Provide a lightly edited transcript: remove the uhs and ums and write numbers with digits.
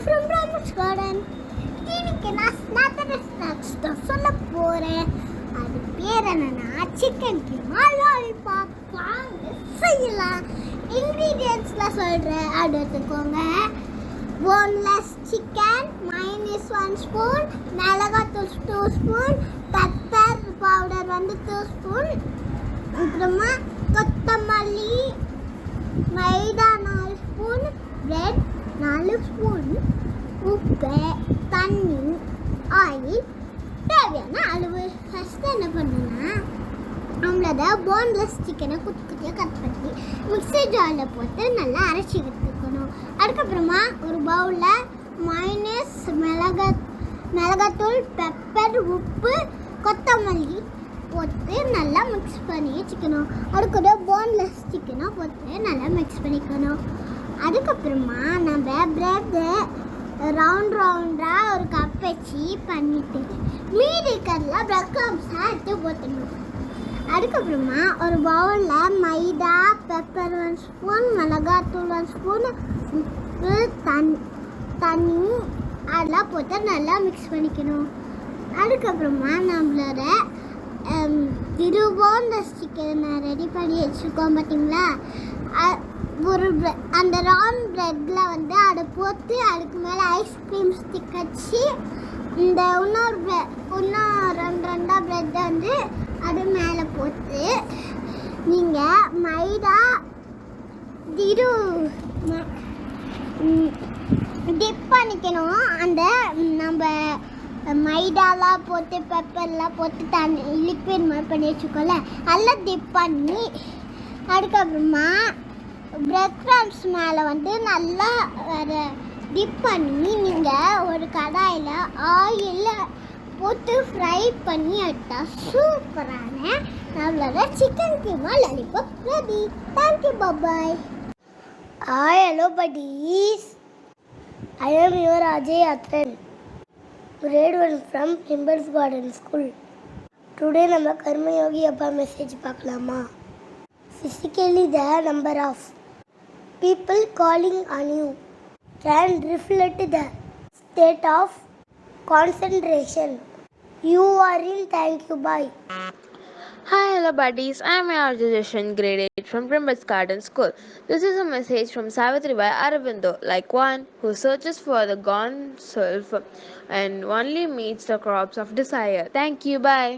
from Brahma's Garden. இன்னைக்கு நான் snacks தான் சொல்ல போகிறேன். அது பேர் என்னன்னா சிக்கன் கீமா லாலிபாப். வாங்க செய்யலாம். இன்க்ரீடியன்ட்ஸ்லாம் சொல்கிறேன், அது எடுத்துக்கோங்க. போன்லெஸ் சிக்கன், மைனஸ் 1 ஸ்பூன், மிளகாத்தூள் 2 ஸ்பூன், பெப்பர் பவுடர் 2 ஸ்பூன், அப்புறமா கொத்தமல்லி, மைதா 4 ஸ்பூன், பிரெட் 4 ஸ்பூன், உப்பு, தண்ணி, ஆயில் தேவையான அளவு. ஃபஸ்ட்டு என்ன பண்ணுன்னா நம்மளோட போன்லெஸ் சிக்கனை குட்டி குட்டியாக கட் பண்ணி மிக்ஸி ஜாரில் போட்டு நல்லா அரைச்சி எடுத்துக்கணும். அதுக்கப்புறமா ஒரு பவுலில் மைனஸ், மிளகாத்தூள், பெப்பர், உப்பு, கொத்தமல்லி போட்டு நல்லா மிக்ஸ் பண்ணி வச்சுக்கணும். அதுக்கூட போன்லெஸ் சிக்கனை போட்டு நல்லா மிக்ஸ் பண்ணிக்கணும். அதுக்கப்புறமா நம்ம பிரெட்டு ரவுண்டாக ஒரு கப் வச்சு பண்ணிட்டு மீதி இருக்கிறதுல பிரெட் க்ரம்ஸாக எடுத்து போட்டுடணும். அதுக்கப்புறமா ஒரு பவுலில் மைதா, பெப்பர் 1 ஸ்பூன், மிளகாத்தூள் 1 ஸ்பூன், உப்பு, தண்ணி அதெல்லாம் போட்டு நல்லா மிக்ஸ் பண்ணிக்கணும். அதுக்கப்புறமா நம்மளோட போன்லெஸ் சிக்கனை ரெடி பண்ணி வச்சுருக்கோம் பார்த்தீங்களா, ஒரு அந்த ரவுண்ட் ப்ரெட்டில் அதை போட்டு அதுக்கு மேலே ஐஸ்கிரீம் ஸ்டிக் வச்சு இந்த இன்னும் ரெண்டாக ப்ரெட்டை அது மேலே போட்டு நீங்கள் மைதா டிப் பண்ணிக்கணும். அந்த நம்ம மைதாலாம் போட்டு பெப்பர்லாம் போட்டு தண்ணி லிக்விட் மாதிரி பண்ணி வச்சுக்கோல, அதெல்லாம் டிப் பண்ணி அதுக்கப்புறமா பிரெட் க்ரம்ஸ் மேலே நல்லா டிப் பண்ணி நீங்கள் ஒரு கடாயில் ஆயில் போட்டு ஃப்ரை பண்ணி எடுத்தால் சூப்பரான நம்மளோட chicken keema lollipop ready. Thank you, bye. Hi, hello buddies. I am your Ajay Atran, grade 1 from Brahma's Garden School. Today நம்ம கர்மயோகி அப்பா மெசேஜ் பார்க்கலாமா? Physically the number of people calling on you can reflect the state of concentration you are in. Thank you, bye. Hi, hello buddies. I am your Jashan, grade 8 from Brahma's Garden School. This is a message from Savitri by Aravindo, like one who searches for the gone self and only meets the crops of desire. Thank you, bye.